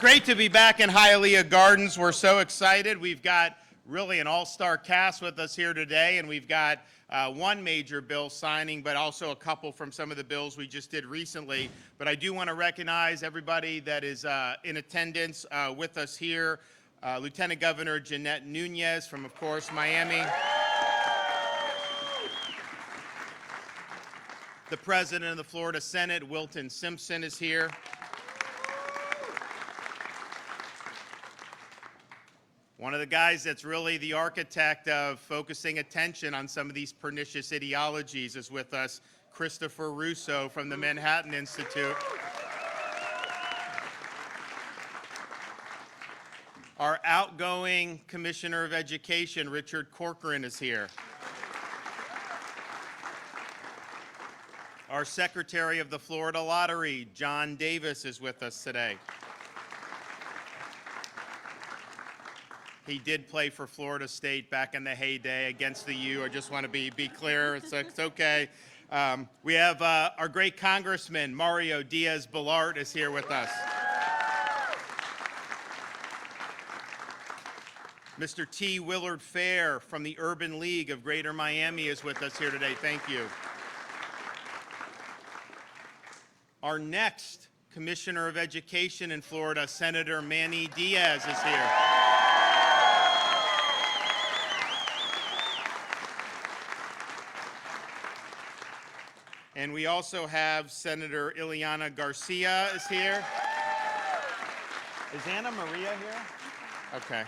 Great to be back in Hialeah Gardens. We're so excited. We've got really an all-star cast with us here today, and we've got one major bill signing, but also a couple from some of the bills we just did recently. But I do want to recognize everybody that is in attendance with us here. Lieutenant Governor Jeanette Nunez from, of course, Miami. The President of the Florida Senate, Wilton Simpson, is here. One of the guys that's really the architect of focusing attention on some of these pernicious ideologies is with us, Christopher Russo from the Manhattan Institute. Our outgoing Commissioner of Education, Richard Corcoran, is here. Our Secretary of the Florida Lottery, John Davis, is with us today. He did play for Florida State back in the heyday against the U. I just want to be clear. It's okay. We have our great Congressman, Mario Diaz-Balart, is here with us. Mr. T. Willard Fair from the Urban League of Greater Miami is with us here today. Thank you. Our next Commissioner of Education in Florida, Senator Manny Diaz, is here. And we also have Senator Ileana Garcia is here. Is Anna Maria here? Okay.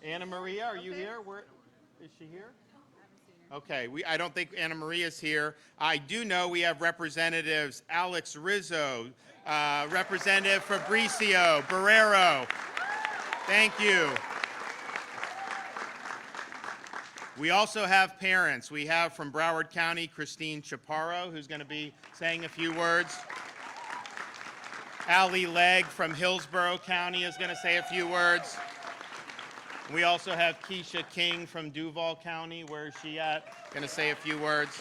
Anna Maria, are you here? Where is she here? Okay, I don't think Anna Maria's here. I do know we have Representatives Alex Rizzo, Representative Fabricio Barrero. Thank you. We also have parents. We have from Broward County, Christine Chaparro, who's going to be saying a few words. Allie Legg from Hillsborough County is going to say a few words. We also have Keisha King from Duval County. Where is she at? Going to say a few words.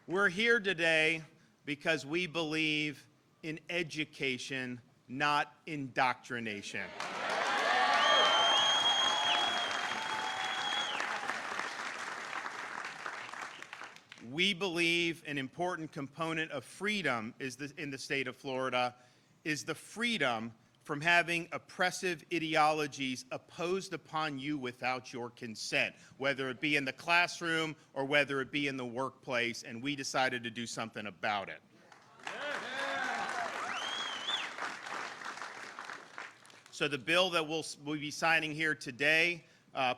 We're here today because we believe in education, not indoctrination. We believe an important component of freedom in the state of Florida is the freedom from having oppressive ideologies imposed upon you without your consent, whether it be in the classroom or whether it be in the workplace, and we decided to do something about it. So the bill that we'll be signing here today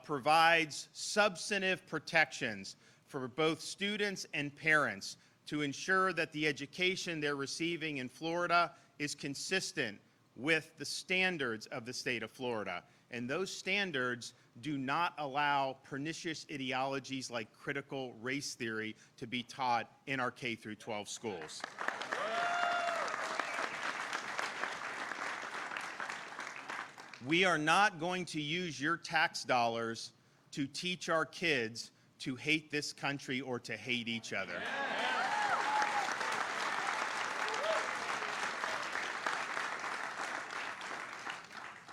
provides substantive protections for both students and parents to ensure that the education they're receiving in Florida is consistent with the standards of the state of Florida. And those standards do not allow pernicious ideologies like critical race theory to be taught in our K through 12 schools. We are not going to use your tax dollars to teach our kids to hate this country or to hate each other.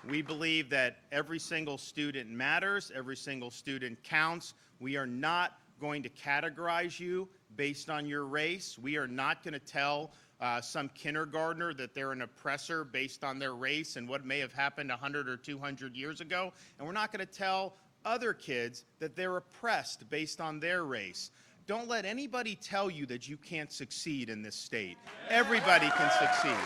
We believe that every single student matters, every single student counts. We are not going to categorize you based on your race. We are not going to tell some kindergartner that they're an oppressor based on their race and what may have happened 100 or 200 years ago. And we're not going to tell other kids that they're oppressed based on their race. Don't let anybody tell you that you can't succeed in this state. Everybody can succeed.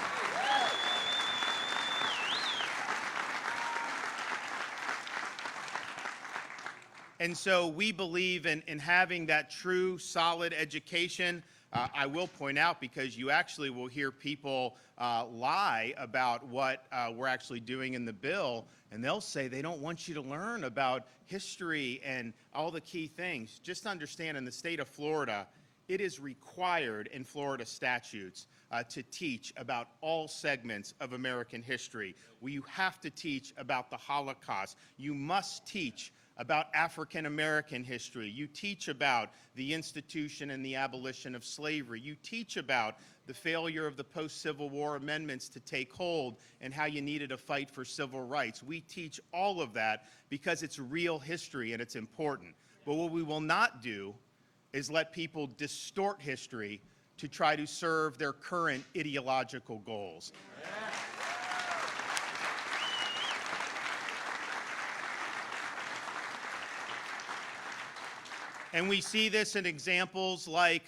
And so we believe in having that true, solid education. I will point out, because you actually will hear people lie about what we're actually doing in the bill, and they'll say they don't want you to learn about history and all the key things. Just understand, in the state of Florida, it is required in Florida statutes to teach about all segments of American history. You have to teach about the Holocaust. You must teach about African American history. You teach about the institution and the abolition of slavery. You teach about the failure of the post-Civil War amendments to take hold and how you needed to fight for civil rights. We teach all of that because it's real history and it's important. But what we will not do is let people distort history to try to serve their current ideological goals. And we see this in examples like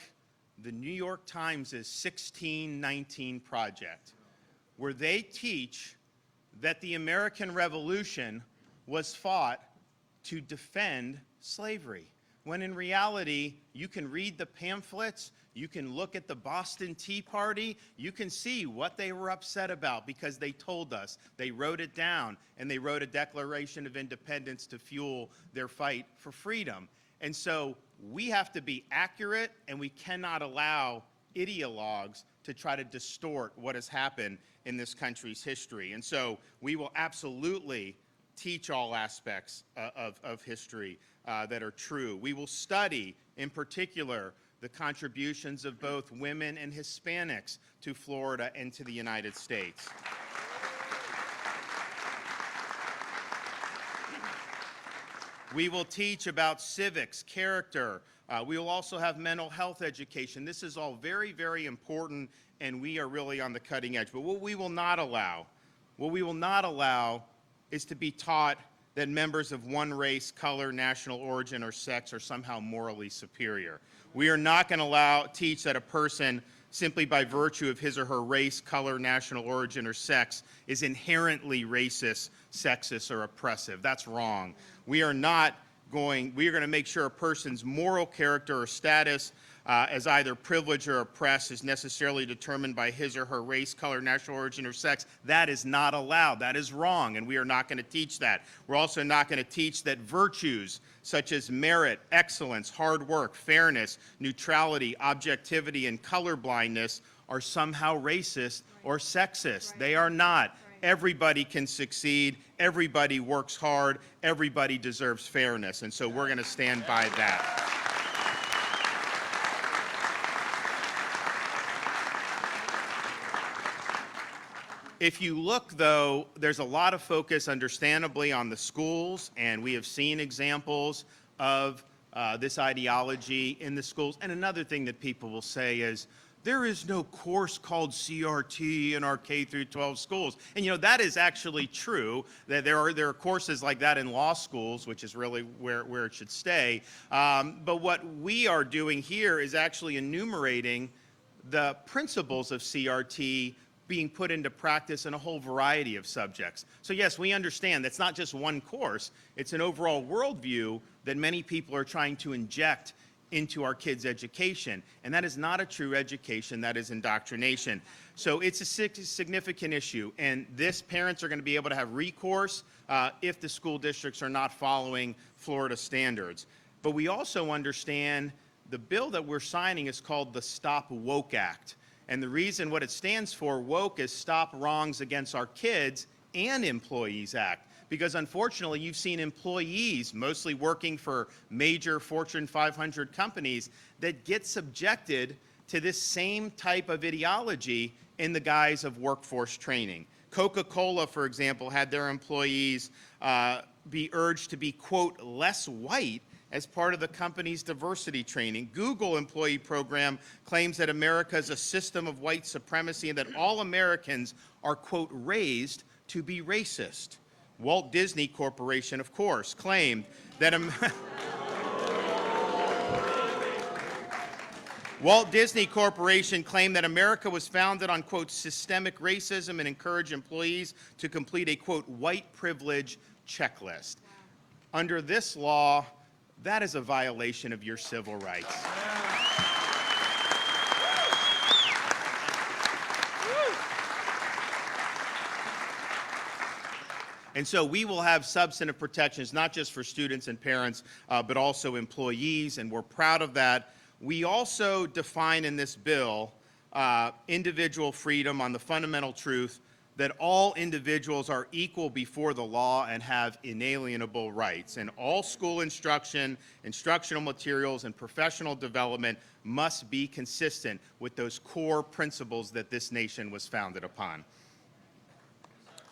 the New York Times' 1619 Project, where they teach that the American Revolution was fought to defend slavery, when in reality, you can read the pamphlets, you can look at the Boston Tea Party, you can see what they were upset about because they told us. They wrote it down, and they wrote a Declaration of Independence to fuel their fight for freedom. And so we have to be accurate, and we cannot allow ideologues to try to distort what has happened in this country's history. And so we will absolutely teach all aspects of history that are true. We will study, in particular, the contributions of both women and Hispanics to Florida and to the United States. We will teach about civics, character. We will also have mental health education. This is all very, very important, and we are really on the cutting edge. But what we will not allow is to be taught that members of one race, color, national origin, or sex are somehow morally superior. We are not going to teach that a person, simply by virtue of his or her race, color, national origin, or sex, is inherently racist, sexist, or oppressive. That's wrong. We are going to make sure a person's moral character or status as either privileged or oppressed is necessarily determined by his or her race, color, national origin, or sex. That is not allowed. That is wrong, and we are not going to teach that. We're also not going to teach that virtues such as merit, excellence, hard work, fairness, neutrality, objectivity, and colorblindness are somehow racist or sexist. Right. They are not. Right. Everybody can succeed. Everybody works hard. Everybody deserves fairness, and so we're going to stand by that. If you look, though, there's a lot of focus, understandably, on the schools, and we have seen examples of this ideology in the schools. And another thing that people will say is, there is no course called CRT in our K through 12 schools. And that is actually true. That there are courses like that in law schools, which is really where it should stay. But what we are doing here is actually enumerating the principles of CRT being put into practice in a whole variety of subjects. So yes, we understand that's not just one course, it's an overall worldview that many people are trying to inject into our kids' education. And that is not a true education, that is indoctrination. So it's a significant issue, and parents are going to be able to have recourse if the school districts are not following Florida standards. But we also understand the bill that we're signing is called the Stop Woke Act. And the reason what it stands for, woke, is Stop Wrongs Against Our Kids and Employees Act. Because unfortunately, you've seen employees, mostly working for major Fortune 500 companies, that get subjected to this same type of ideology in the guise of workforce training. Coca-Cola, for example, had their employees be urged to be, quote, less white as part of the company's diversity training. Google employee program claims that America is a system of white supremacy and that all Americans are, quote, raised to be racist. Walt Disney Corporation, of course, claimed that Walt Disney Corporation claimed that America was founded on, quote, systemic racism and encouraged employees to complete a, quote, white privilege checklist. Under this law, that is a violation of your civil rights. And so we will have substantive protections, not just for students and parents, but also employees, and we're proud of that. We also define in this bill individual freedom on the fundamental truth that all individuals are equal before the law and have inalienable rights. And all school instruction, instructional materials, and professional development must be consistent with those core principles that this nation was founded upon.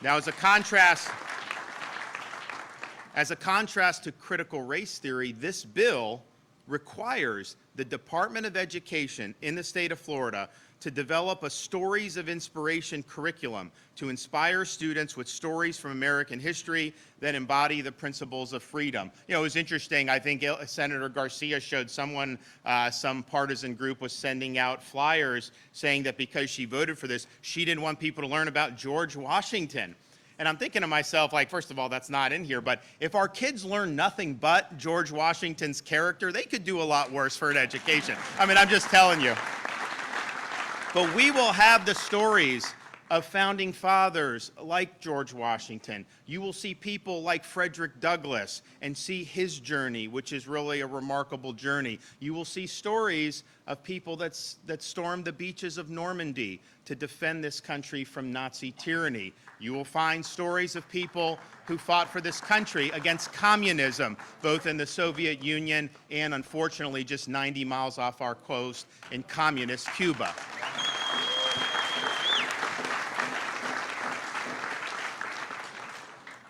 Now, as a contrast to critical race theory, this bill requires the Department of Education in the state of Florida to develop a Stories of Inspiration curriculum to inspire students with stories from American history that embody the principles of freedom. You know, it was interesting. I think Senator Garcia showed someone, some partisan group was sending out flyers saying that because she voted for this, she didn't want people to learn about George Washington. And I'm thinking to myself, like, first of all, that's not in here, but if our kids learn nothing but George Washington's character, they could do a lot worse for an education. I mean, I'm just telling you. But we will have the stories of founding fathers like George Washington. You will see people like Frederick Douglass and see his journey, which is really a remarkable journey. You will see stories of people that stormed the beaches of Normandy to defend this country from Nazi tyranny. You will find stories of people who fought for this country against communism, both in the Soviet Union and, unfortunately, just 90 miles off our coast in communist Cuba.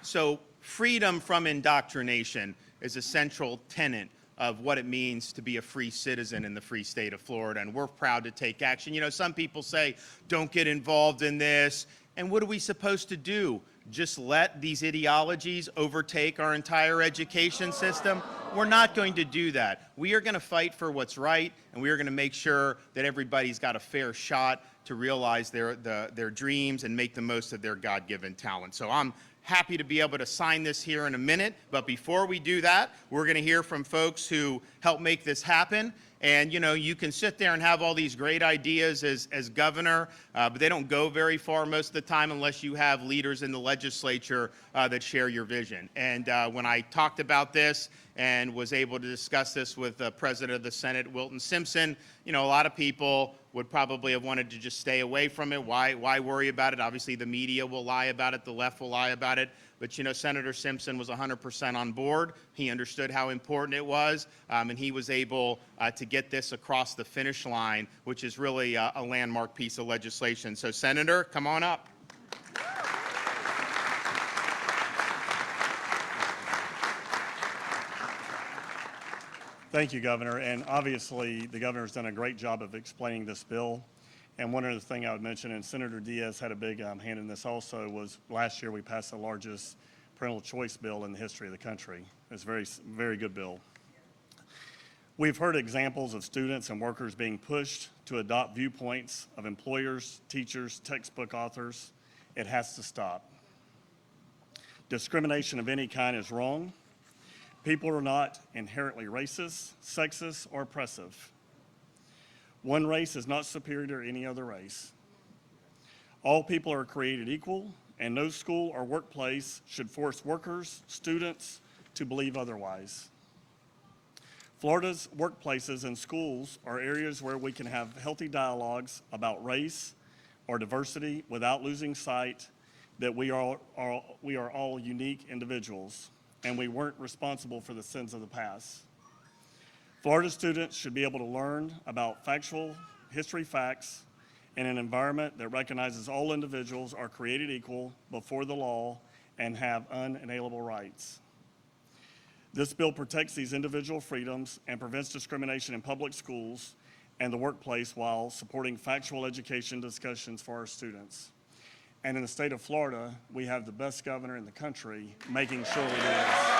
So freedom from indoctrination is a central tenet of what it means to be a free citizen in the free state of Florida, and we're proud to take action. You know, some people say, don't get involved in this, and what are we supposed to do? Just let these ideologies overtake our entire education system? We're not going to do that. We are going to fight for what's right, and we are going to make sure that everybody's got a fair shot to realize their dreams and make the most of their God-given talent. So I'm happy to be able to sign this here in a minute, but before we do that, we're going to hear from folks who helped make this happen. And, you know, you can sit there and have all these great ideas as governor, but they don't go very far most of the time unless you have leaders in the legislature that share your vision. And when I talked about this and was able to discuss this with the President of the Senate, Wilton Simpson, you know, a lot of people would probably have wanted to just stay away from it. Why worry about it? Obviously, the media will lie about it. The left will lie about it. But, you know, Senator Simpson was 100% on board. He understood how important it was, and he was able to get this across the finish line, which is really a landmark piece of legislation. So, Senator, come on up. Thank you, Governor. And obviously, the governor's done a great job of explaining this bill. And one other thing I would mention, and Senator Diaz had a big hand in this also, was last year we passed the largest parental choice bill in the history of the country. It's a very, very good bill. We've heard examples of students and workers being pushed to adopt viewpoints of employers, teachers, textbook authors. It has to stop. Discrimination of any kind is wrong. People are not inherently racist, sexist, or oppressive. One race is not superior to any other race. All people are created equal, and no school or workplace should force workers, students, to believe otherwise. Florida's workplaces and schools are areas where we can have healthy dialogues about race or diversity without losing sight that we are all unique individuals, and we weren't responsible for the sins of the past. Florida students should be able to learn about factual history facts in an environment that recognizes all individuals are created equal before the law and have unalienable rights. This bill protects these individual freedoms and prevents discrimination in public schools and the workplace while supporting factual education discussions for our students. And in the state of Florida, we have the best governor in the country making sure we do this.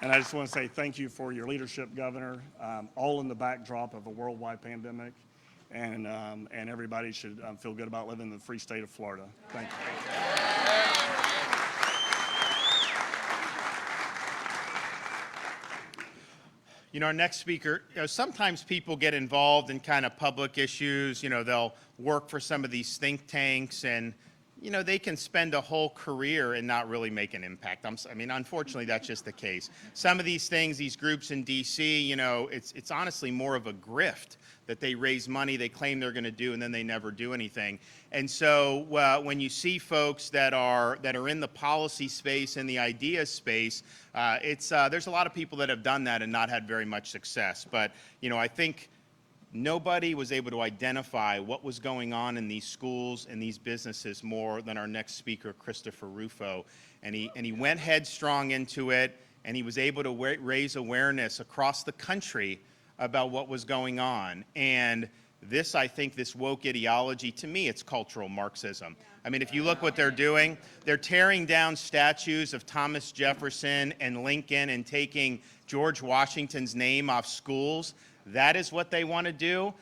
And I just want to say thank you for your leadership, Governor, all in the backdrop of a worldwide pandemic, and everybody should feel good about living in the free state of Florida. Thank you. You know, our next speaker, you know, sometimes people get involved in kind of public issues. You know, they'll work for some of these think tanks, and you know, they can spend a whole career and not really make an impact. I mean, unfortunately, that's just the case. Some of these things, these groups in D.C., you know, it's honestly more of a grift that they raise money, they claim they're going to do, and then they never do anything. And so when you see folks that are in the policy space and the idea space, there's a lot of people that have done that and not had very much success. But, you know, I think nobody was able to identify what was going on in these schools and these businesses more than our next speaker, Christopher Rufo. And he went headstrong into it, and he was able to raise awareness across the country about what was going on. And this, I think, this woke ideology, to me, it's cultural Marxism. I mean, if you look what they're doing, they're tearing down statues of Thomas Jefferson and Lincoln and taking George Washington's name off schools. That is what they want to do.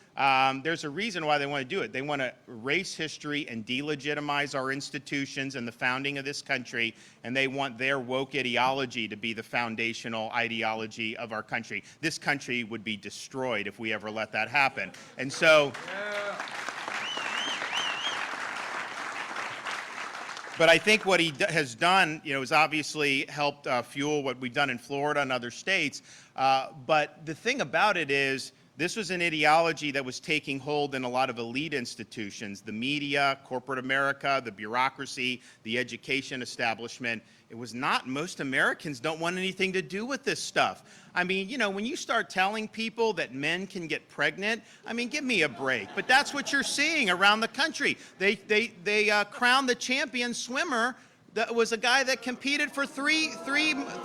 There's a reason why they want to do it. They want to erase history and delegitimize our institutions and the founding of this country, and they want their woke ideology to be the foundational ideology of our country. This country would be destroyed if we ever let that happen. And so, but I think what he has done, you know, is obviously helped fuel what we've done in Florida and other states. But the thing about it is, this was an ideology that was taking hold in a lot of elite institutions, the media, corporate America, the bureaucracy, the education establishment. It was not. Most Americans don't want anything to do with this stuff. I mean, you know, when you start telling people that men can get pregnant, I mean, give me a break. But that's what you're seeing around the country. They crowned the champion swimmer. That was a guy that competed for three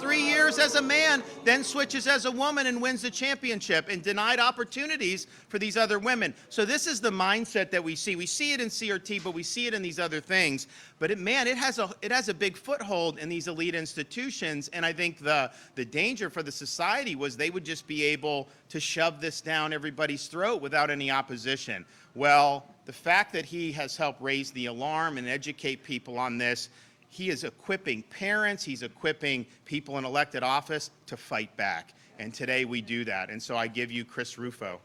years as a man, then switches as a woman and wins the championship, and denied opportunities for these other women. So this is the mindset that we see. We see it in CRT, but we see it in these other things. But it has a big foothold in these elite institutions, and I think the danger for the society was they would just be able to shove this down everybody's throat without any opposition. Well, the fact that he has helped raise the alarm and educate people on this, he is equipping parents, he's equipping people in elected office to fight back. And today we do that. And so I give you Chris Rufo.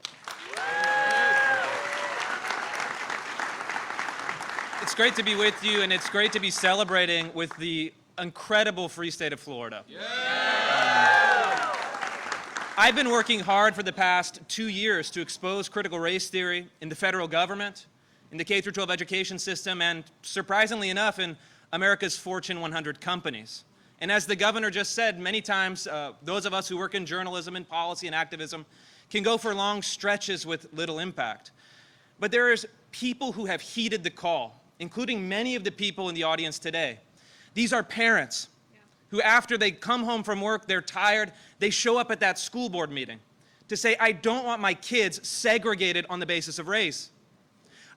It's great to be with you, and it's great to be celebrating with the incredible free state of Florida. I've been working hard for the past 2 years to expose critical race theory in the federal government, in the K-12 education system, and surprisingly enough, in America's Fortune 100 companies. And as the governor just said, many times those of us who work in journalism and policy and activism can go for long stretches with little impact. But there's people who have heeded the call, including many of the people in the audience today. These are parents who, after they come home from work, they're tired, they show up at that school board meeting to say, I don't want my kids segregated on the basis of race.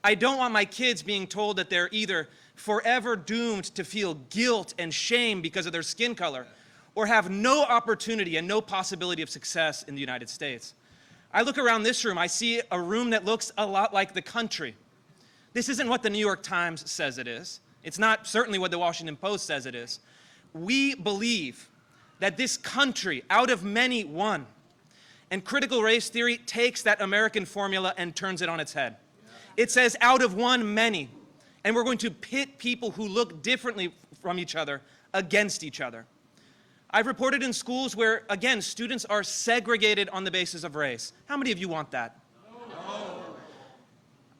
I don't want my kids being told that they're either forever doomed to feel guilt and shame because of their skin color, or have no opportunity and no possibility of success in the United States. I look around this room, I see a room that looks a lot like the country. This isn't what the New York Times says it is. It's not certainly what the Washington Post says it is. We believe that this country, out of many, won. And critical race theory takes that American formula and turns it on its head. It says out of one, many. And we're going to pit people who look differently from each other against each other. I've reported in schools where, again, students are segregated on the basis of race. How many of you want that? No.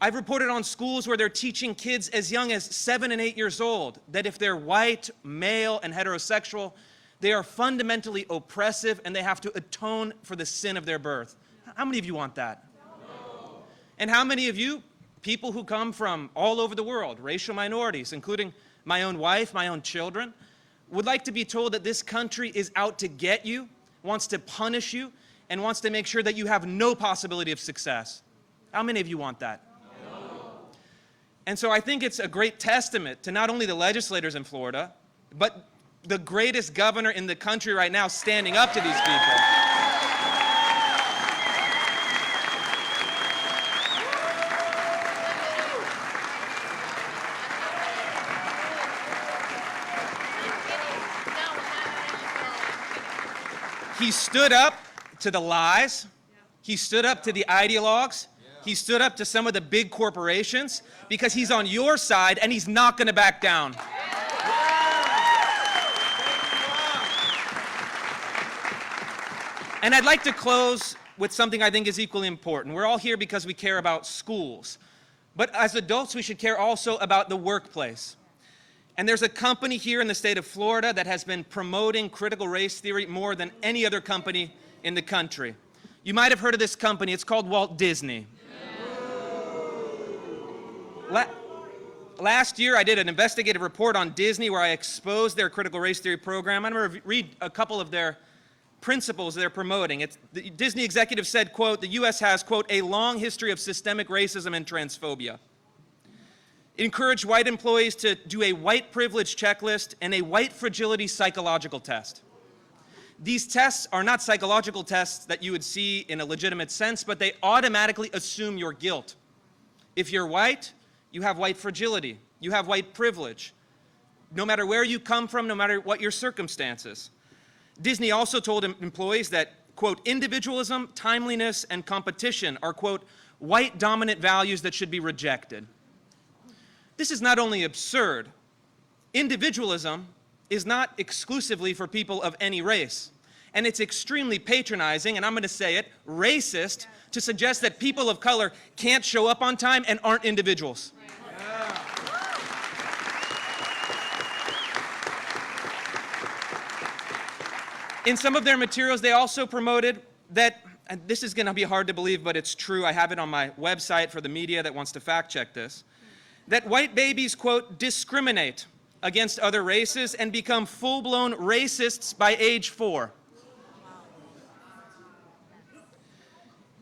I've reported on schools where they're teaching kids as young as 7 and 8 years old that if they're white, male, and heterosexual, they are fundamentally oppressive and they have to atone for the sin of their birth. How many of you want that? No. And how many of you, people who come from all over the world, racial minorities, including my own wife, my own children, would like to be told that this country is out to get you, wants to punish you, and wants to make sure that you have no possibility of success? How many of you want that? No. And so I think it's a great testament to not only the legislators in Florida, but the greatest governor in the country right now standing up to these people. He stood up to the lies. He stood up to the ideologues. He stood up to some of the big corporations because he's on your side and he's not going to back down. And I'd like to close with something I think is equally important. We're all here because we care about schools. But as adults, we should care also about the workplace. And there's a company here in the state of Florida that has been promoting critical race theory more than any other company in the country. You might have heard of this company. It's called Walt Disney. Last year, I did an investigative report on Disney where I exposed their critical race theory program. I'm going to read a couple of their principles they're promoting. The Disney executive said, quote, the U.S. has, quote, a long history of systemic racism and transphobia. It encouraged white employees to do a white privilege checklist and a white fragility psychological test. These tests are not psychological tests that you would see in a legitimate sense, but they automatically assume your guilt. If you're white, you have white fragility. You have white privilege. No matter where you come from, no matter what your circumstances. Disney also told employees that, quote, individualism, timeliness, and competition are, quote, white dominant values that should be rejected. This is not only absurd. Individualism is not exclusively for people of any race. And it's extremely patronizing, and I'm going to say it, racist, to suggest that people of color can't show up on time and aren't individuals. In some of their materials, they also promoted that, and this is going to be hard to believe, but it's true. I have it on my website for the media that wants to fact check this, that white babies, quote, discriminate against other races and become full-blown racists by age 4.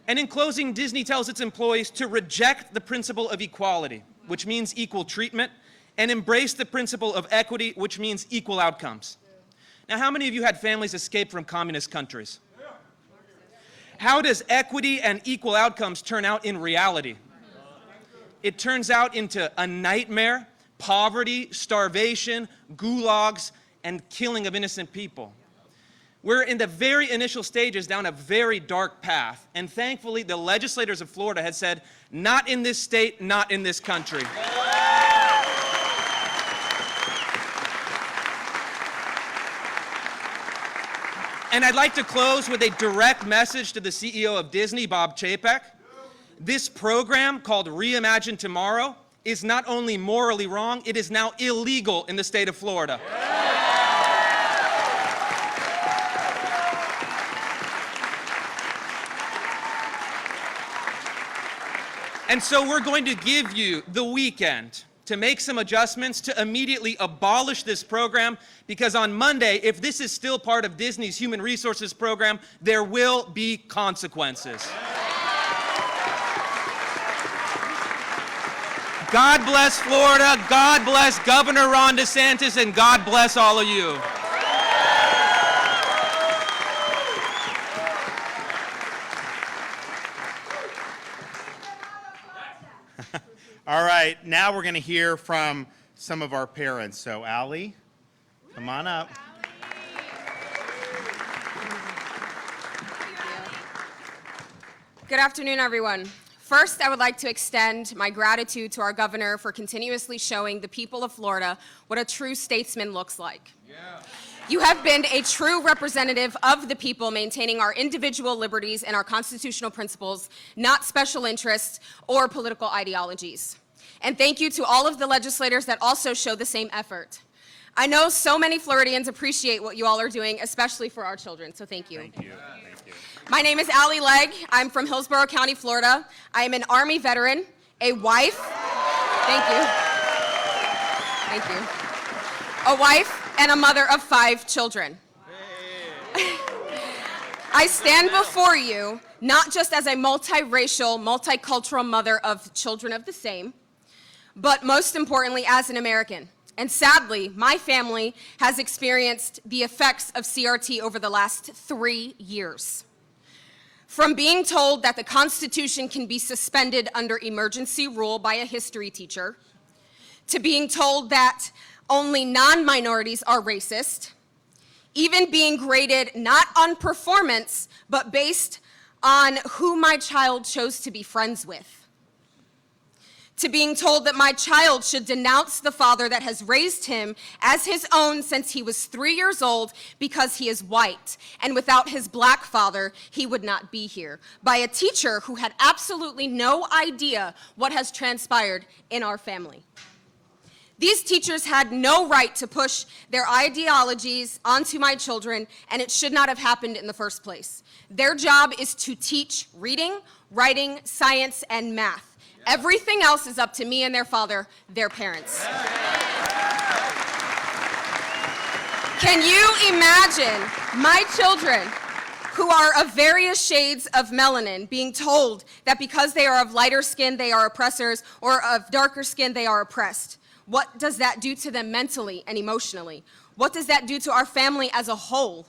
And in closing, Disney tells its employees to reject the principle of equality, which means equal treatment, and embrace the principle of equity, which means equal outcomes. Now, how many of you had families escape from communist countries? How does equity and equal outcomes turn out in reality? It turns out into a nightmare, poverty, starvation, gulags, and killing of innocent people. We're in the very initial stages down a very dark path, and thankfully the legislators of Florida had said, not in this state, not in this country. And I'd like to close with a direct message to the CEO of Disney, Bob Chapek. This program called Reimagine Tomorrow is not only morally wrong, it is now illegal in the state of Florida. And so we're going to give you the weekend to make some adjustments to immediately abolish this program, because on Monday, if this is still part of Disney's Human Resources program, there will be consequences. God bless Florida, God bless Governor Ron DeSantis, and God bless all of you. All right, now we're going to hear from some of our parents. So, Allie, come on up. Good afternoon, everyone. First, I would like to extend my gratitude to our governor for continuously showing the people of Florida what a true statesman looks like. Yeah. You have been a true representative of the people, maintaining our individual liberties and our constitutional principles, not special interests or political ideologies. And thank you to all of the legislators that also show the same effort. I know so many Floridians appreciate what you all are doing, especially for our children, so thank you. Thank you. Thank you. My name is Allie Legg. I'm from Hillsborough County, Florida. I am an Army veteran, a wife. Thank you. Thank you. A wife and a mother of 5 children. I stand before you not just as a multiracial, multicultural mother of children of the same, but most importantly as an American. And sadly, my family has experienced the effects of CRT over the last 3 years. From being told that the Constitution can be suspended under emergency rule by a history teacher, to being told that only non-minorities are racist, even being graded not on performance, but based on who my child chose to be friends with, to being told that my child should denounce the father that has raised him as his own since he was 3 years old because he is white, and without his black father, he would not be here, by a teacher who had absolutely no idea what has transpired in our family. These teachers had no right to push their ideologies onto my children, and it should not have happened in the first place. Their job is to teach reading, writing, science, and math. Everything else is up to me and their father, their parents. Can you imagine my children, who are of various shades of melanin, being told that because they are of lighter skin, they are oppressors, or of darker skin, they are oppressed? What does that do to them mentally and emotionally? What does that do to our family as a whole?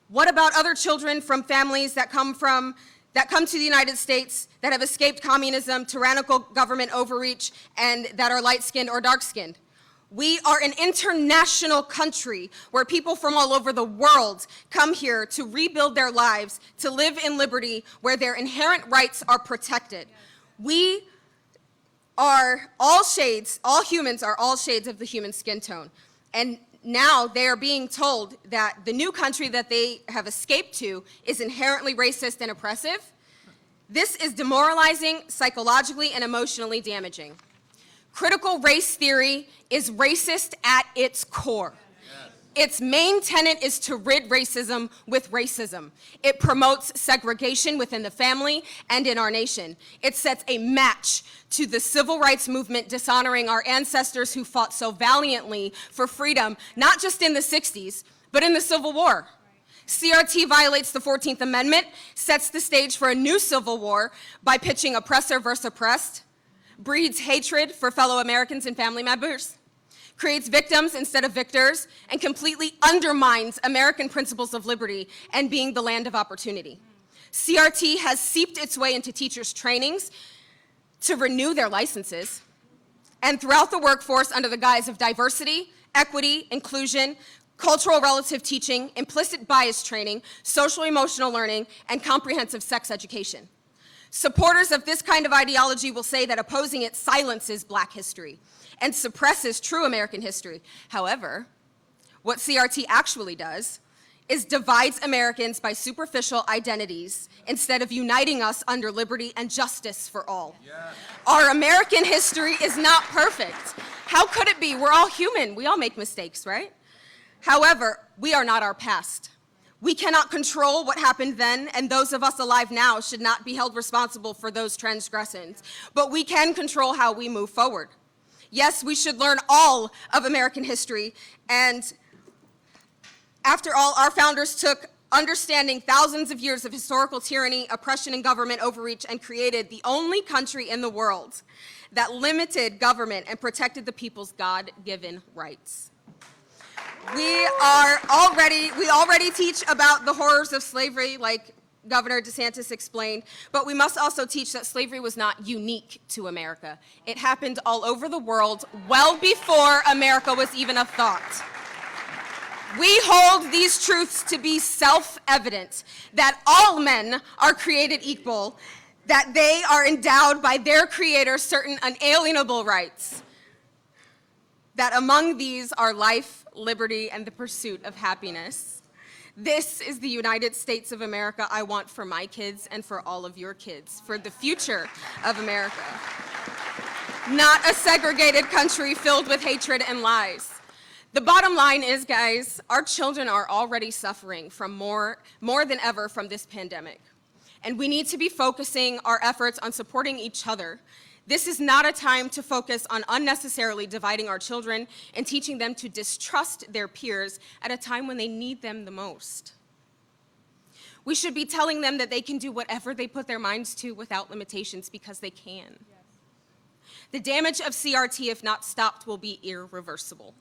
What about other children from families that come to the United States that have escaped communism, tyrannical government overreach, and that are light-skinned or dark-skinned? We are an international country where people from all over the world come here to rebuild their lives, to live in liberty, where their inherent rights are protected. We are all humans are all shades of the human skin tone. And now they are being told that the new country that they have escaped to is inherently racist and oppressive. This is demoralizing, psychologically and emotionally damaging. Critical race theory is racist at its core. Its main tenet is to rid racism with racism. It promotes segregation within the family and in our nation. It sets a match to the civil rights movement, dishonoring our ancestors who fought so valiantly for freedom, not just in the 60s, but in the Civil War. CRT violates the 14th Amendment, sets the stage for a new civil war by pitching oppressor versus oppressed, breeds hatred for fellow Americans and family members, creates victims instead of victors, and completely undermines American principles of liberty and being the land of opportunity. CRT has seeped its way into teachers' trainings to renew their licenses, and throughout the workforce under the guise of diversity, equity, inclusion, cultural relative teaching, implicit bias training, social emotional learning, and comprehensive sex education. Supporters of this kind of ideology will say that opposing it silences Black history and suppresses true American history. However, what CRT actually does is divides Americans by superficial identities instead of uniting us under liberty and justice for all. Yes. Our American history is not perfect. How could it be? We're all human. We all make mistakes, right? However, we are not our past. We cannot control what happened then, and those of us alive now should not be held responsible for those transgressions. But we can control how we move forward. Yes, we should learn all of American history, and after all, our founders took understanding thousands of years of historical tyranny, oppression, and government overreach and created the only country in the world that limited government and protected the people's God-given rights. We already teach about the horrors of slavery, like Governor DeSantis explained, but we must also teach that slavery was not unique to America. It happened all over the world well before America was even a thought. We hold these truths to be self-evident, that all men are created equal, that they are endowed by their creator certain unalienable rights, that among these are life, liberty, and the pursuit of happiness. This is the United States of America I want for my kids and for all of your kids, for the future of America. Not a segregated country filled with hatred and lies. The bottom line is, guys, our children are already suffering from more than ever from this pandemic. And we need to be focusing our efforts on supporting each other. This is not a time to focus on unnecessarily dividing our children and teaching them to distrust their peers at a time when they need them the most. We should be telling them that they can do whatever they put their minds to without limitations because they can. The damage of CRT, if not stopped, will be irreversible.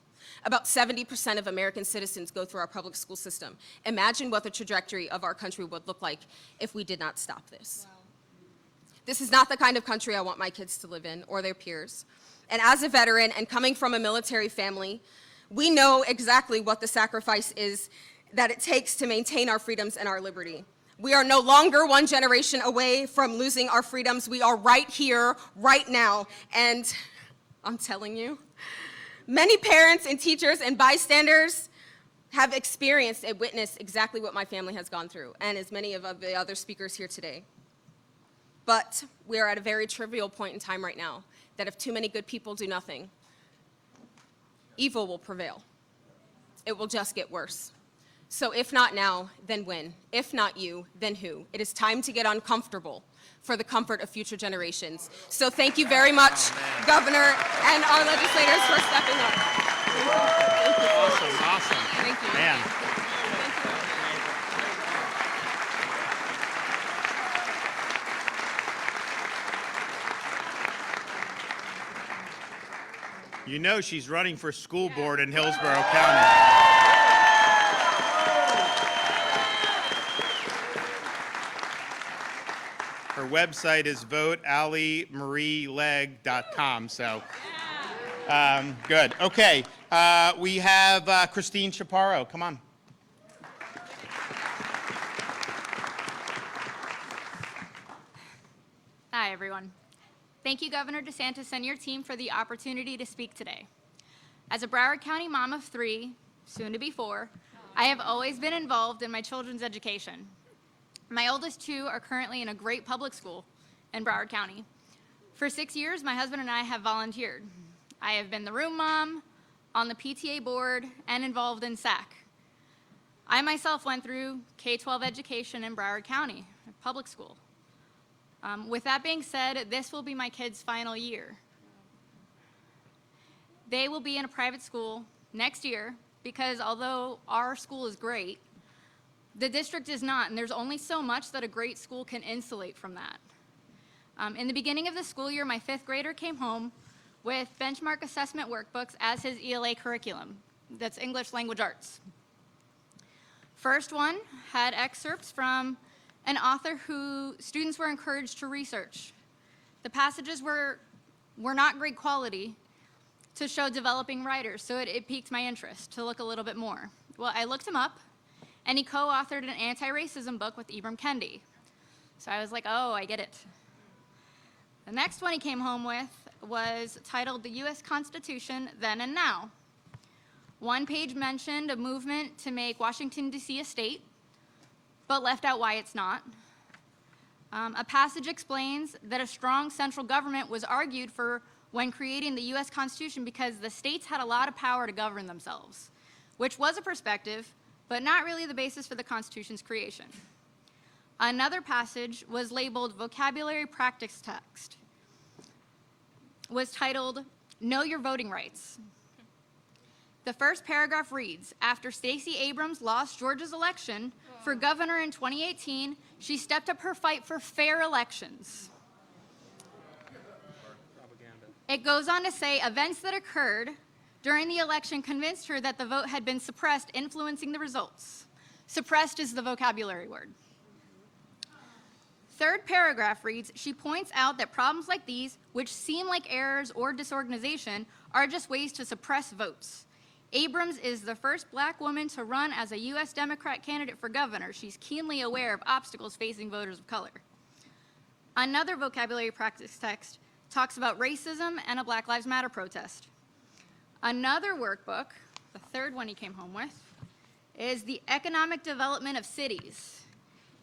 About 70% of American citizens go through our public school system. Imagine what the trajectory of our country would look like if we did not stop this. Wow. This is not the kind of country I want my kids to live in or their peers. And as a veteran and coming from a military family, we know exactly what the sacrifice is that it takes to maintain our freedoms and our liberty. We are no longer one generation away from losing our freedoms. We are right here, right now. And I'm telling you, many parents and teachers and bystanders have experienced and witnessed exactly what my family has gone through, and as many of the other speakers here today. But we are at a very trivial point in time right now, that if too many good people do nothing, evil will prevail. It will just get worse. So if not now, then when? If not you, then who? It is time to get uncomfortable for the comfort of future generations. So thank you very much, Governor and our legislators, for stepping up. Thank you. Awesome. Thank you. Man. You know she's running for school board in Hillsborough County. Her website is votealliemarieleg.com. So, good. Okay, we have Christine Chaparro. Come on. Hi, everyone. Thank you, Governor DeSantis and your team, for the opportunity to speak today. As a Broward County mom of 3, soon to be 4, I have always been involved in my children's education. My oldest 2 are currently in a great public school in Broward County. For 6 years, my husband and I have volunteered. I have been the room mom, on the PTA board, and involved in SAC. I myself went through K-12 education in Broward County, a public school. With that being said, this will be my kids' final year. They will be in a private school next year because although our school is great, the district is not, and there's only so much that a great school can insulate from that. In the beginning of the school year, my 5th grader came home with benchmark assessment workbooks as his ELA curriculum. That's English Language Arts. First one had excerpts from an author who students were encouraged to research. The passages were not great quality to show developing writers, so it piqued my interest to look a little bit more. Well, I looked him up, and he co-authored an anti-racism book with Ibram Kendi. So I was like, oh, I get it. The next one he came home with was titled The U.S. Constitution, Then and Now. One page mentioned a movement to make Washington, D.C. a state, but left out why it's not. A passage explains that a strong central government was argued for when creating the U.S. Constitution because the states had a lot of power to govern themselves, which was a perspective, but not really the basis for the Constitution's creation. Another passage was labeled Vocabulary Practice Text, was titled Know Your Voting Rights. The first paragraph reads, after Stacey Abrams lost Georgia's election for governor in 2018, she stepped up her fight for fair elections. It goes on to say events that occurred during the election convinced her that the vote had been suppressed, influencing the results. Suppressed is the vocabulary word. Third paragraph reads, she points out that problems like these, which seem like errors or disorganization, are just ways to suppress votes. Abrams is the first black woman to run as a U.S. Democrat candidate for governor. She's keenly aware of obstacles facing voters of color. Another vocabulary practice text talks about racism and a Black Lives Matter protest. Another workbook, the third one he came home with, is the economic development of cities.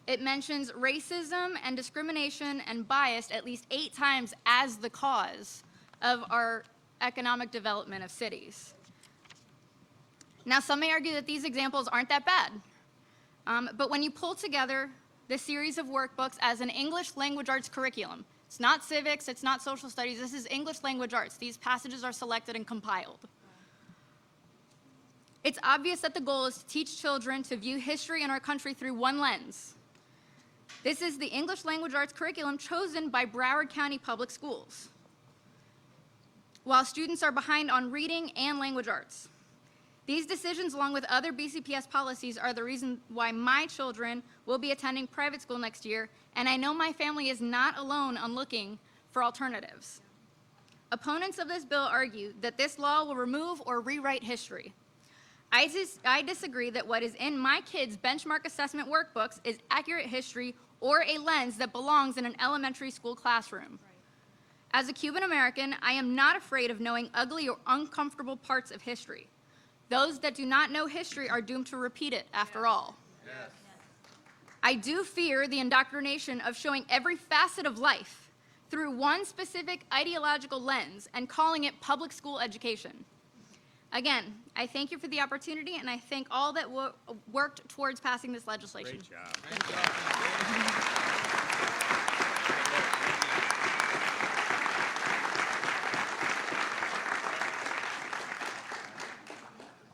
It mentions racism and discrimination and bias at least 8 times as the cause of our economic development of cities. Now, some may argue that these examples aren't that bad, but when you pull together this series of workbooks as an English language arts curriculum, it's not civics, it's not social studies, this is English language arts. These passages are selected and compiled. It's obvious that the goal is to teach children to view history in our country through one lens. This is the English language arts curriculum chosen by Broward County Public Schools, while students are behind on reading and language arts. These decisions, along with other BCPS policies, are the reason why my children will be attending private school next year, and I know my family is not alone on looking for alternatives. Opponents of this bill argue that this law will remove or rewrite history. I disagree that what is in my kids' benchmark assessment workbooks is accurate history or a lens that belongs in an elementary school classroom. As a Cuban American, I am not afraid of knowing ugly or uncomfortable parts of history. Those that do not know history are doomed to repeat it, after all. Yes. I do fear the indoctrination of showing every facet of life through one specific ideological lens and calling it public school education. Again, I thank you for the opportunity, and I thank all that worked towards passing this legislation. Great job. Great job.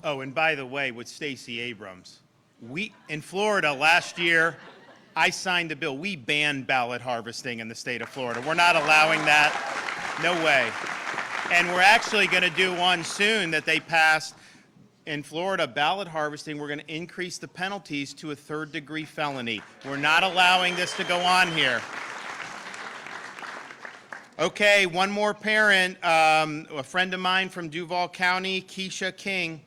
Oh, and by the way, with Stacey Abrams, in Florida last year, I signed a bill. We banned ballot harvesting in the state of Florida. We're not allowing that. No way. And we're actually going to do one soon that they passed in Florida, ballot harvesting. We're going to increase the penalties to a third-degree felony. We're not allowing this to go on here. Okay, one more parent, a friend of mine from Duval County, Keisha King.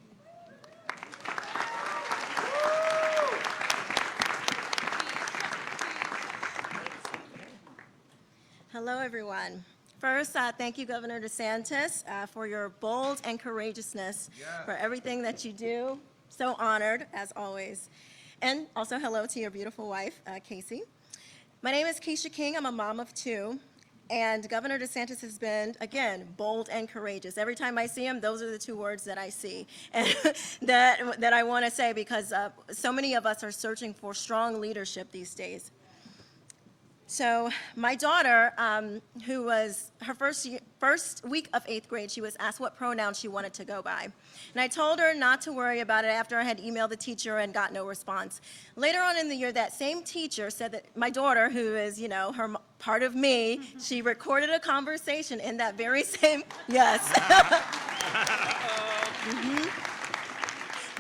Hello, everyone. First, thank you, Governor DeSantis, for your bold and courageousness for everything that you do. So honored, as always. And also hello to your beautiful wife, Casey. My name is Keisha King. I'm a mom of two. And Governor DeSantis has been, again, bold and courageous. Every time I see him, those are the two words that I see and that I want to say, because so many of us are searching for strong leadership these days. So my daughter, who was her first week of 8th grade, she was asked what pronoun she wanted to go by. And I told her not to worry about it after I had emailed the teacher and got no response. Later on in the year, that same teacher said that my daughter, who is, you know, her part of me, she recorded a conversation in that very same, yes.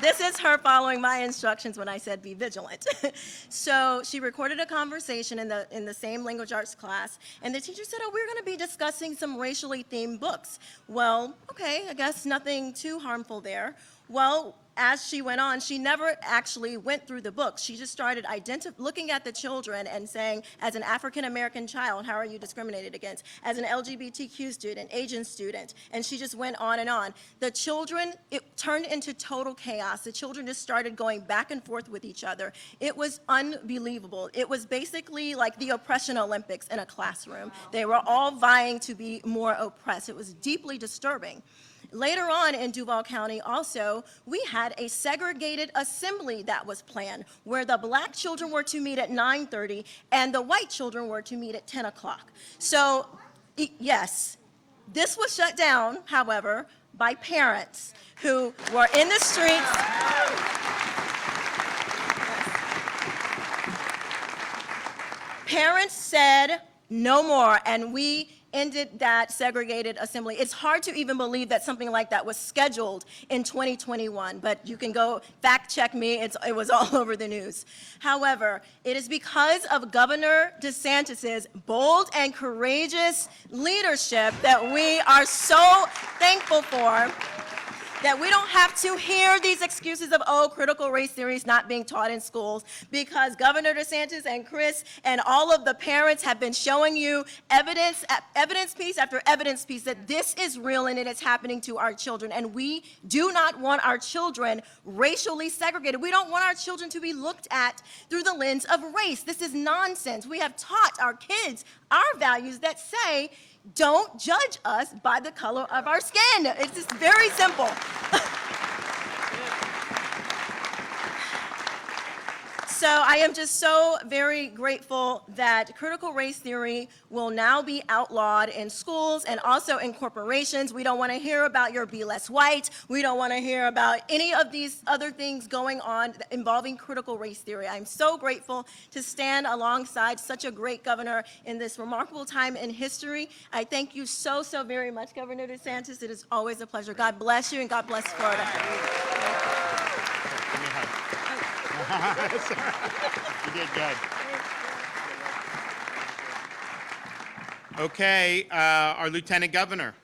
This is her following my instructions when I said be vigilant. So she recorded a conversation in the same language arts class, and the teacher said, oh, we're going to be discussing some racially themed books. Well, okay, I guess nothing too harmful there. Well, as she went on, she never actually went through the book. She just started looking at the children and saying, as an African-American child, how are you discriminated against? As an LGBTQ student, Asian student, and she just went on and on. The children, it turned into total chaos. The children just started going back and forth with each other. It was unbelievable. It was basically like the oppression Olympics in a classroom. They were all vying to be more oppressed. It was deeply disturbing. Later on in Duval County also, we had a segregated assembly that was planned where the black children were to meet at 9:30 and the white children were to meet at 10 o'clock. So, yes, this was shut down, however, by parents who were in the streets. Parents said no more, and we ended that segregated assembly. It's hard to even believe that something like that was scheduled in 2021, but you can go fact check me. It was all over the news. However, it is because of Governor DeSantis's bold and courageous leadership that we are so thankful for, that we don't have to hear these excuses of, oh, critical race theory is not being taught in schools, because Governor DeSantis and Chris and all of the parents have been showing you evidence piece after evidence piece that this is real and it is happening to our children. And we do not want our children racially segregated. We don't want our children to be looked at through the lens of race. This is nonsense. We have taught our kids our values that say, don't judge us by the color of our skin. It's just very simple. So I am just so very grateful that critical race theory will now be outlawed in schools and also in corporations. We don't want to hear about your Be Less White. We don't want to hear about any of these other things going on involving critical race theory. I'm so grateful to stand alongside such a great governor in this remarkable time in history. I thank you so, so very much, Governor DeSantis. It is always a pleasure. God bless you, and God bless Florida. You did good. Okay, our Lieutenant Governor.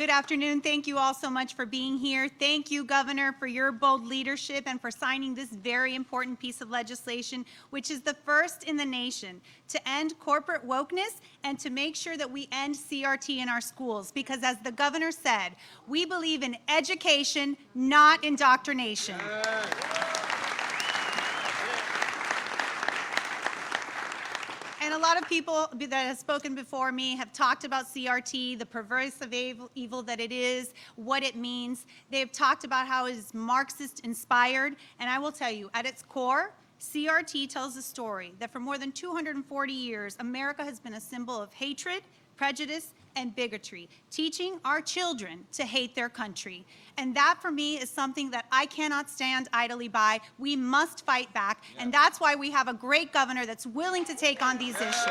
Good afternoon. Thank you all so much for being here. Thank you, Governor, for your bold leadership and for signing this very important piece of legislation, which is the first in the nation to end corporate wokeness and to make sure that we end CRT in our schools. Because as the governor said, we believe in education, not indoctrination. And a lot of people that have spoken before me have talked about CRT, the pervasive evil that it is, what it means. They've talked about how it is Marxist-inspired. And I will tell you, at its core, CRT tells a story that for more than 240 years, America has been a symbol of hatred, prejudice, and bigotry, teaching our children to hate their country. And that, for me, is something that I cannot stand idly by. We must fight back, and that's why we have a great governor that's willing to take on these issues.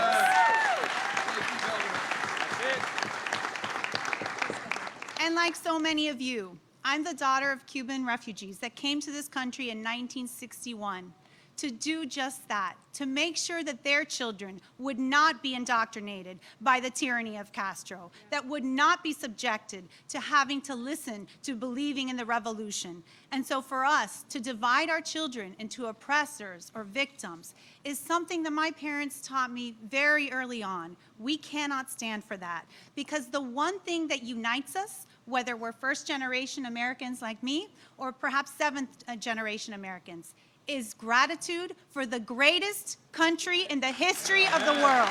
And like so many of you, I'm the daughter of Cuban refugees that came to this country in 1961 to do just that, to make sure that their children would not be indoctrinated by the tyranny of Castro, that would not be subjected to having to listen to believing in the revolution. And so for us to divide our children into oppressors or victims is something that my parents taught me very early on. We cannot stand for that, because the one thing that unites us, whether we're first-generation Americans like me or perhaps seventh-generation Americans, is gratitude for the greatest country in the history of the world.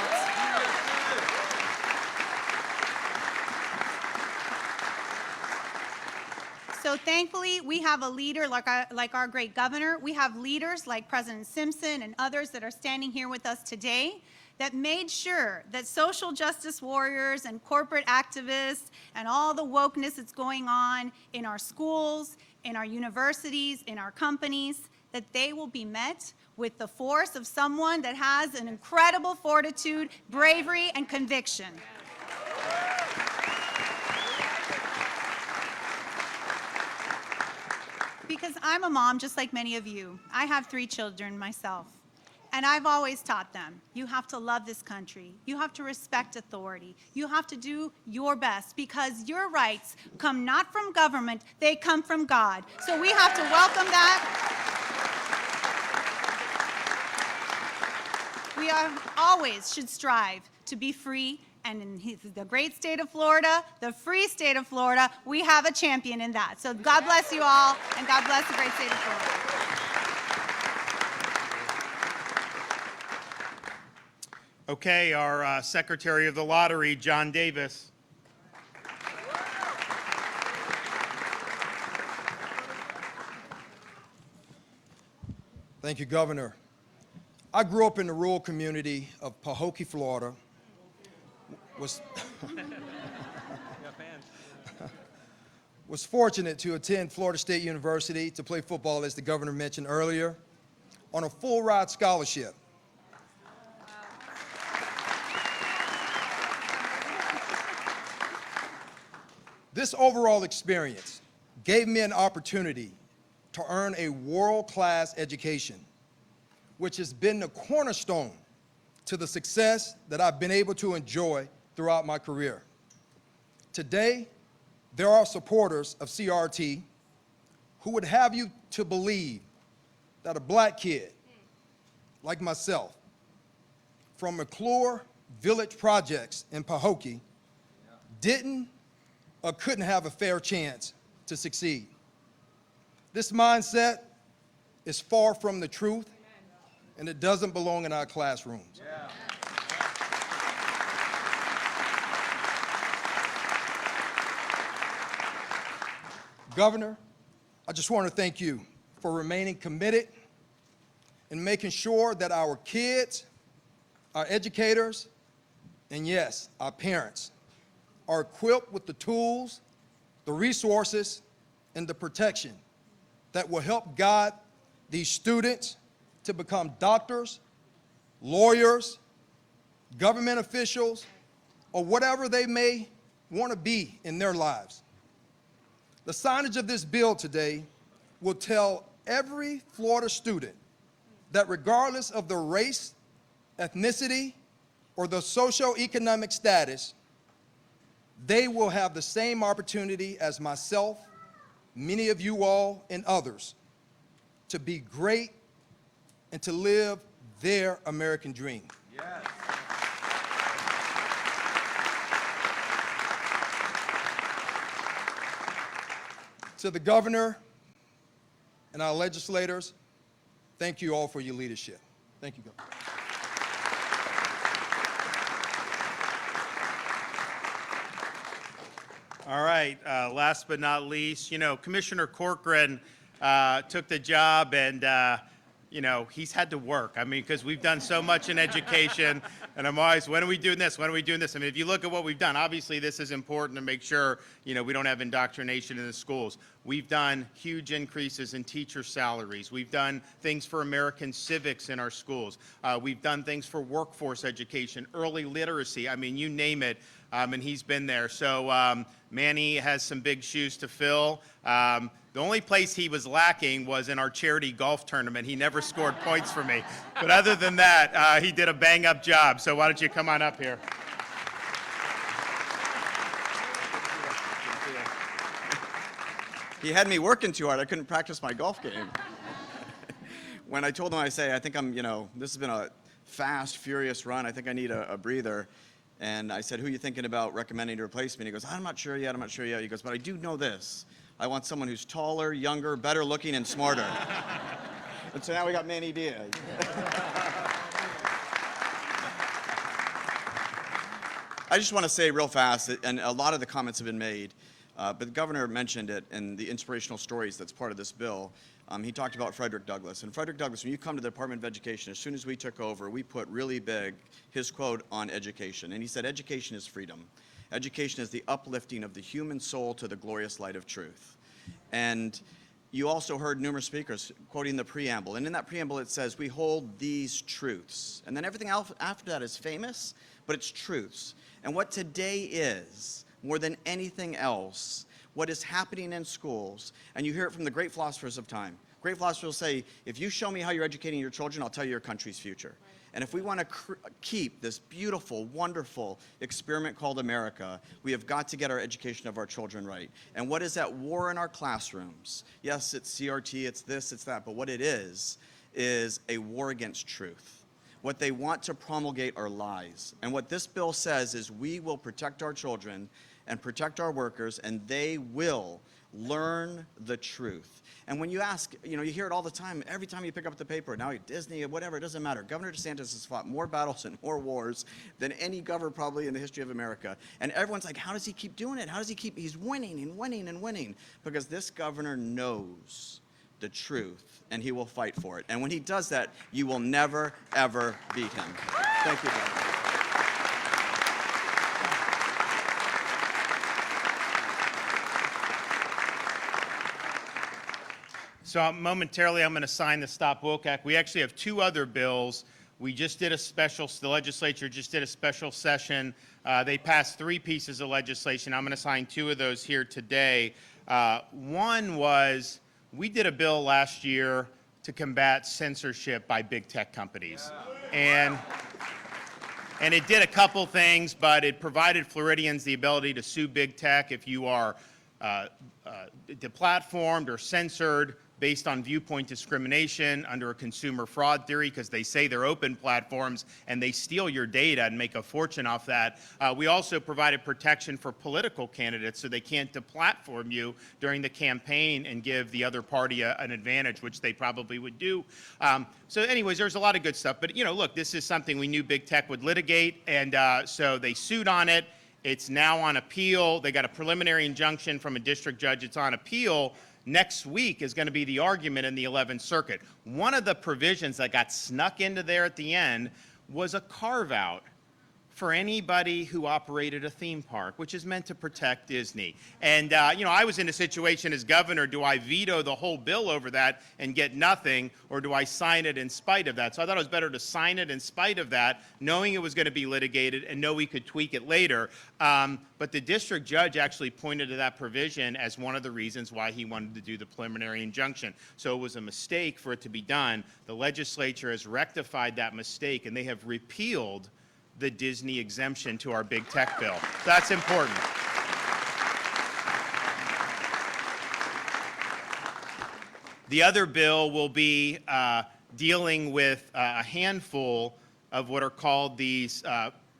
So thankfully, we have a leader like our great governor. We have leaders like President Simpson and others that are standing here with us today that made sure that social justice warriors and corporate activists and all the wokeness that's going on in our schools, in our universities, in our companies, that they will be met with the force of someone that has an incredible fortitude, bravery, and conviction. Because I'm a mom just like many of you. I have 3 children myself. And I've always taught them, you have to love this country. You have to respect authority. You have to do your best, because your rights come not from government, they come from God. So we have to welcome that. We always should strive to be free, and in the great state of Florida, the free state of Florida, we have a champion in that. So God bless you all, and God bless the great state of Florida. Okay, our Secretary of the Lottery, John Davis. Thank you, Governor. I grew up in the rural community of Pahokee, Florida. Was fortunate to attend Florida State University to play football, as the governor mentioned earlier, on a full-ride scholarship. This overall experience gave me an opportunity to earn a world-class education, which has been the cornerstone to the success that I've been able to enjoy throughout my career. Today, there are supporters of CRT who would have you to believe that a black kid like myself from McClure Village Projects in Pahokee didn't or couldn't have a fair chance to succeed. This mindset is far from the truth, and it doesn't belong in our classrooms. Governor, I just want to thank you for remaining committed and making sure that our kids, our educators, and yes, our parents are equipped with the tools, the resources, and the protection that will help guide these students to become doctors, lawyers, government officials, or whatever they may want to be in their lives. The signage of this bill today will tell every Florida student that regardless of their race, ethnicity, or their socioeconomic status, they will have the same opportunity as myself, many of you all, and others to be great and to live their American dream. To the governor and our legislators, thank you all for your leadership. Thank you, Governor. All right, last but not least, Commissioner Corcoran took the job and, he's had to work. I mean, because we've done so much in education, and I'm always, when are we doing this? When are we doing this? I mean, if you look at what we've done, obviously this is important to make sure, we don't have indoctrination in the schools. We've done huge increases in teacher salaries. We've done things for American civics in our schools. We've done things for workforce education, early literacy. I mean, you name it, and he's been there. So Manny has some big shoes to fill. The only place he was lacking was in our charity golf tournament. He never scored points for me. But other than that, he did a bang-up job. So why don't you come on up here? He had me working too hard. I couldn't practice my golf game. When I told him, I think I'm, this has been a fast, furious run. I think I need a breather. And I said, who are you thinking about recommending to replace me? And he goes, I'm not sure yet. He goes, but I do know this. I want someone who's taller, younger, better looking, and smarter. And so now we got Manny Diaz. I just want to say real fast, and a lot of the comments have been made, but the governor mentioned it in the inspirational stories that's part of this bill. He talked about Frederick Douglass. And Frederick Douglass, when you come to the Department of Education, as soon as we took over, we put really big his quote on education. And he said, education is freedom. Education is the uplifting of the human soul to the glorious light of truth. And you also heard numerous speakers quoting the preamble. And in that preamble, it says, we hold these truths. And then everything else after that is famous, but it's truths. And what today is, more than anything else, what is happening in schools, and you hear it from the great philosophers of time. Great philosophers will say, if you show me how you're educating your children, I'll tell you your country's future. Right. And if we want to keep this beautiful, wonderful experiment called America, we have got to get our education of our children right. And what is at war in our classrooms? Yes, it's CRT, it's this, it's that, but what it is a war against truth. What they want to promulgate are lies. And what this bill says is we will protect our children and protect our workers, and they will learn the truth. And when you ask, you hear it all the time, every time you pick up the paper, now Disney, whatever, it doesn't matter. Governor DeSantis has fought more battles and more wars than any governor probably in the history of America. And everyone's like, how does he keep doing it? He's winning and winning and winning. Because this governor knows the truth, and he will fight for it. And when he does that, you will never, ever beat him. Thank you, Governor. So momentarily, I'm going to sign the Stop Woke Act. We actually have two other bills. We just did the legislature just did a special session. They passed 3 pieces of legislation. I'm going to sign 2 of those here today. One was, we did a bill last year to combat censorship by big tech companies. And it did a couple things, but it provided Floridians the ability to sue big tech if you are deplatformed or censored based on viewpoint discrimination under a consumer fraud theory, because they say they're open platforms and they steal your data and make a fortune off that. We also provided protection for political candidates so they can't deplatform you during the campaign and give the other party an advantage, which they probably would do. So anyways, there's a lot of good stuff. But look, this is something we knew big tech would litigate, and so they sued on it. It's now on appeal. They got a preliminary injunction from a district judge. It's on appeal. Next week is going to be the argument in the 11th Circuit. One of the provisions that got snuck into there at the end was a carve-out for anybody who operated a theme park, which is meant to protect Disney. And, I was in a situation as governor, do I veto the whole bill over that and get nothing, or do I sign it in spite of that? So I thought it was better to sign it in spite of that, knowing it was going to be litigated and know we could tweak it later. But the district judge actually pointed to that provision as one of the reasons why he wanted to do the preliminary injunction. So it was a mistake for it to be done. The legislature has rectified that mistake, and they have repealed the Disney exemption to our big tech bill. That's important. The other bill will be dealing with a handful of what are called these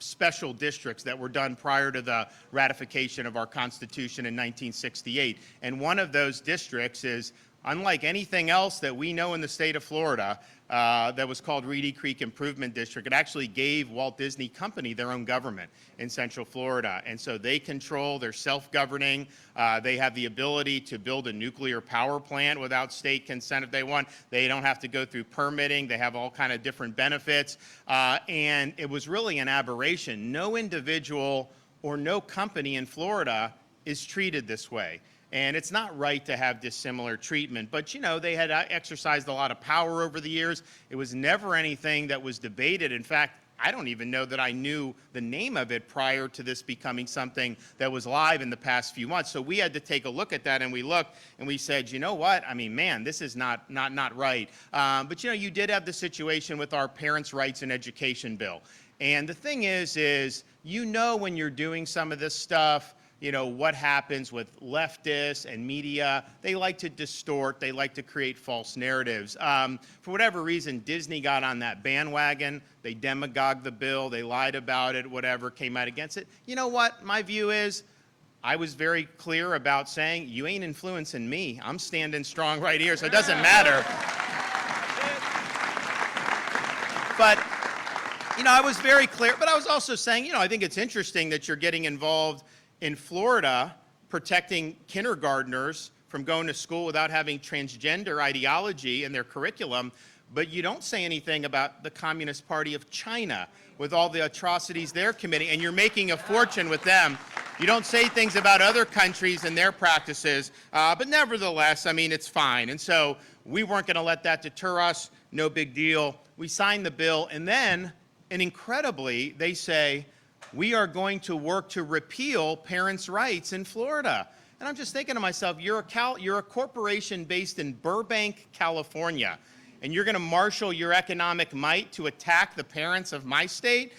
special districts that were done prior to the ratification of our Constitution in 1968. And one of those districts is, unlike anything else that we know in the state of Florida, that was called Reedy Creek Improvement District. It actually gave Walt Disney Company their own government in Central Florida. And so they control, they're self-governing. They have the ability to build a nuclear power plant without state consent if they want. They don't have to go through permitting. They have all kind of different benefits. And it was really an aberration. No individual or no company in Florida is treated this way. And it's not right to have dissimilar treatment. But, you know, they had exercised a lot of power over the years. It was never anything that was debated. In fact, I don't even know that I knew the name of it prior to this becoming something that was live in the past few months. So we had to take a look at that, and we looked, and we said, you know what? I mean, man, this is not right. But, you know, you did have the situation with our Parents' Rights and Education bill. And the thing is, you know when you're doing some of this stuff, you know, what happens with leftists and media. They like to distort. They like to create false narratives. For whatever reason, Disney got on that bandwagon. They demagogued the bill. They lied about it, whatever, came out against it. You know what? My view is, I was very clear about saying, you ain't influencing me. I'm standing strong right here, so it doesn't matter. But, you know, I was very clear. But I was also saying, you know, I think it's interesting that you're getting involved in Florida, protecting kindergartners from going to school without having transgender ideology in their curriculum, but you don't say anything about the Communist Party of China with all the atrocities they're committing, and you're making a fortune with them. You don't say things about other countries and their practices, but nevertheless, I mean, it's fine. And so we weren't going to let that deter us. No big deal. We signed the bill, and then, and incredibly, they say, we are going to work to repeal parents' rights in Florida. And I'm just thinking to myself, you're a corporation based in Burbank, California, and you're going to marshal your economic might to attack the parents of my state?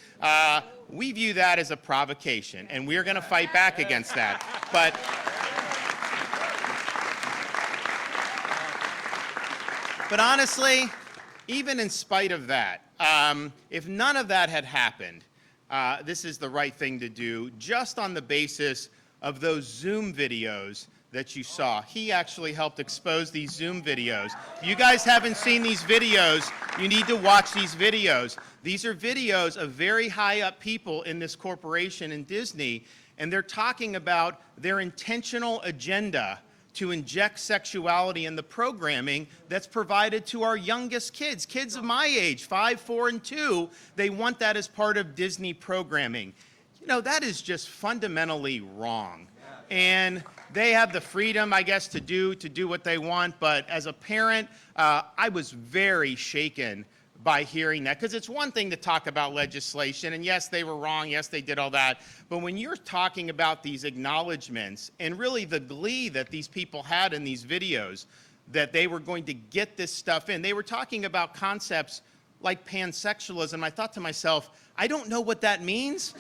We view that as a provocation, and we're going to fight back against that. But honestly, even in spite of that, if none of that had happened, this is the right thing to do, just on the basis of those Zoom videos that you saw. He actually helped expose these Zoom videos. If you guys haven't seen these videos, you need to watch these videos. These are videos of very high up people in this corporation in Disney, and they're talking about their intentional agenda to inject sexuality in the programming that's provided to our youngest kids, kids of my age, 5, 4, and 2. They want that as part of Disney programming. You know, that is just fundamentally wrong. And they have the freedom, I guess, to do what they want. But as a parent, I was very shaken by hearing that, because it's one thing to talk about legislation, and yes, they were wrong, yes, they did all that, but when you're talking about these acknowledgments and really the glee that these people had in these videos, that they were going to get this stuff in, they were talking about concepts like pansexualism. I thought to myself, I don't know what that means,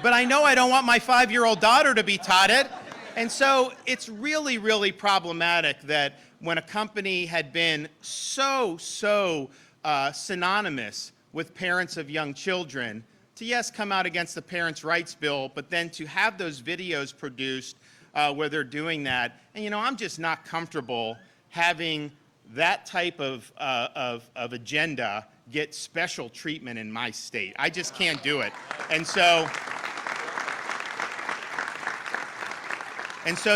but I know I don't want my 5-year-old daughter to be taught it. And so it's really, really problematic that when a company had been so synonymous with parents of young children, to yes, come out against the Parents' Rights Bill, but then to have those videos produced where they're doing that. And you know, I'm just not comfortable having that type of agenda get special treatment in my state. I just can't do it. And so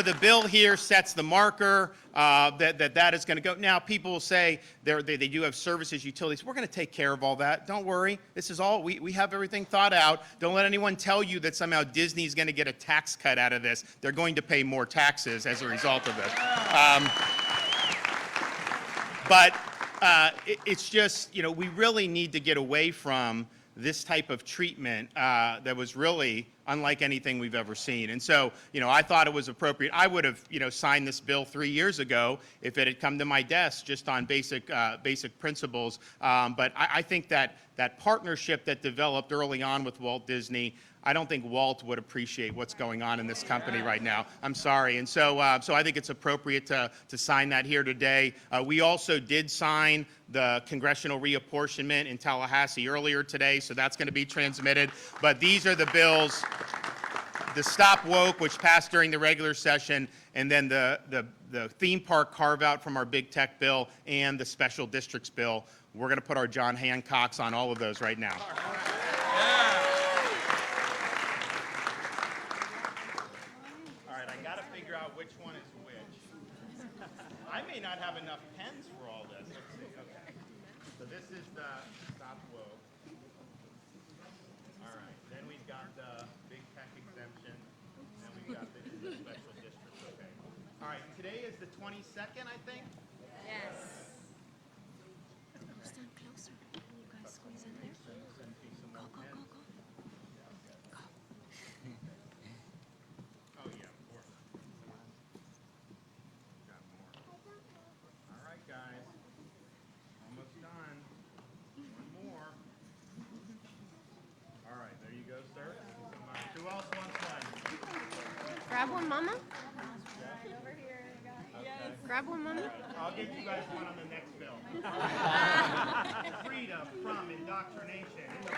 the bill here sets the marker that is going to go. Now, people will say they do have services, utilities. We're going to take care of all that. Don't worry. This is all, we have everything thought out. Don't let anyone tell you that somehow Disney is going to get a tax cut out of this. They're going to pay more taxes as a result of this. But it's just, you know, we really need to get away from this type of treatment that was really unlike anything we've ever seen. And so, you know, I thought it was appropriate. I would have, you know, signed this bill 3 years ago if it had come to my desk just on basic principles. But I think that partnership that developed early on with Walt Disney, I don't think Walt would appreciate what's going on in this company right now. I'm sorry. And so I think it's appropriate to sign that here today. We also did sign the congressional reapportionment in Tallahassee earlier today, so that's going to be transmitted. But these are the bills, the Stop Woke, which passed during the regular session, and then the theme park carve-out from our big tech bill and the special districts bill. We're going to put our John Hancocks on all of those right now. Which one is which? I may not have enough pens for all this. Let's see. Okay. So this is the Stop Woke. All right. Then we've got the big tech exemption. Then we've got the special districts. Okay. All right. Today is the 22nd, I think. Yes. Stand closer. Can you guys squeeze in there? Send me some more pens. Oh yeah, of course. Got more. All right, guys. Almost done. One more. All right, there you go, sir. Who else wants one? Grab one, Mama. Okay. Grab one, Mama. I'll give you guys one on the next bill. Freedom from indoctrination. In the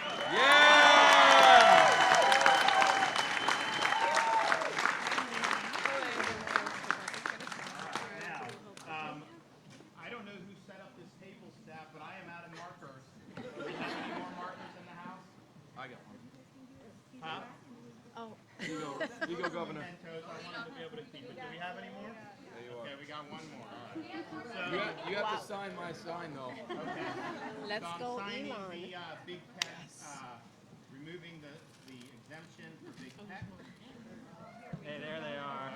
Now, I don't know who set up this table, staff, but I am out of markers. Do we have any more markers in the house? I got one. Huh? You go, Governor. Mentos. I wanted to be able to keep it. Do we have any more? There you Okay, are. we got one more. All right. So, You have to sign my sign, though. okay. Let's So go, I'm signing Elon. the big tech, removing the exemption for big tech. Hey, there they are.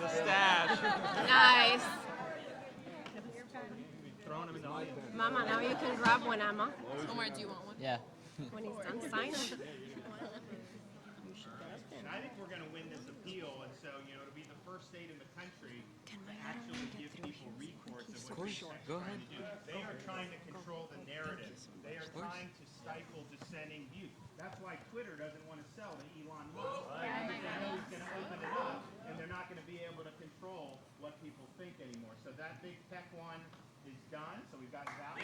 The stash. Nice. Throwing them in the audience. Mama, now you can grab one, Emma. Omar, do you want one? Yeah. When he's done signing. And I think we're going to win this appeal, and so, you know, to be the first state in the country to actually give people recourse of what big tech's Go trying ahead. to do. They are trying to control the narrative. They are trying to stifle dissenting views. That's why Twitter doesn't want to sell to Elon Musk. Because they know he's going to open it up, and they're not going to be able to control what people think anymore. So that big tech one is done. So we've got that one.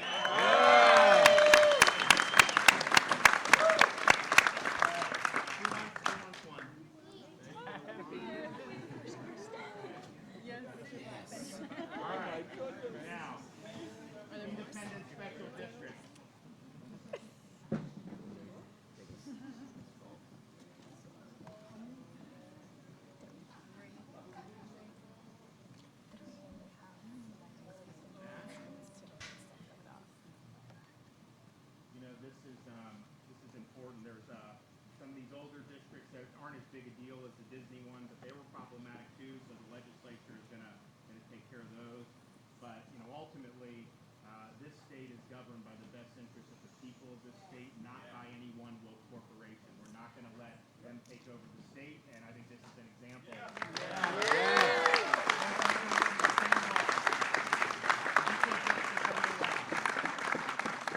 Who wants one? All right. Now, independent special district. You know, this is important. There's some of these older districts that aren't as big a deal as the Disney one, but they were problematic too. So the legislature is gonna take care of those. But you know, ultimately, this state is governed by the best interests of the people of this state, not by any one woke corporation. We're not going to let them take over the state, and I think this is an example. All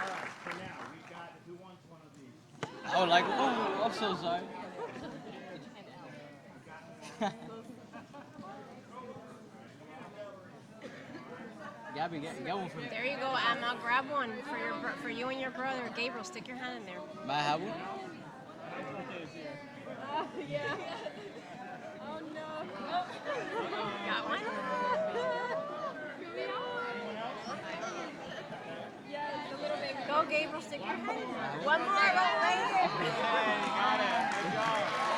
right, so now we've got, who wants one of these? Oh, like, oh, I'm so sorry. Gabby, get one from. There you go, Emma. Grab one for you and your brother. Gabriel, stick your hand in there. May I have one? Got one? Go, Gabriel, stick your hand in there. One more, right here. Hey, got it. Good job.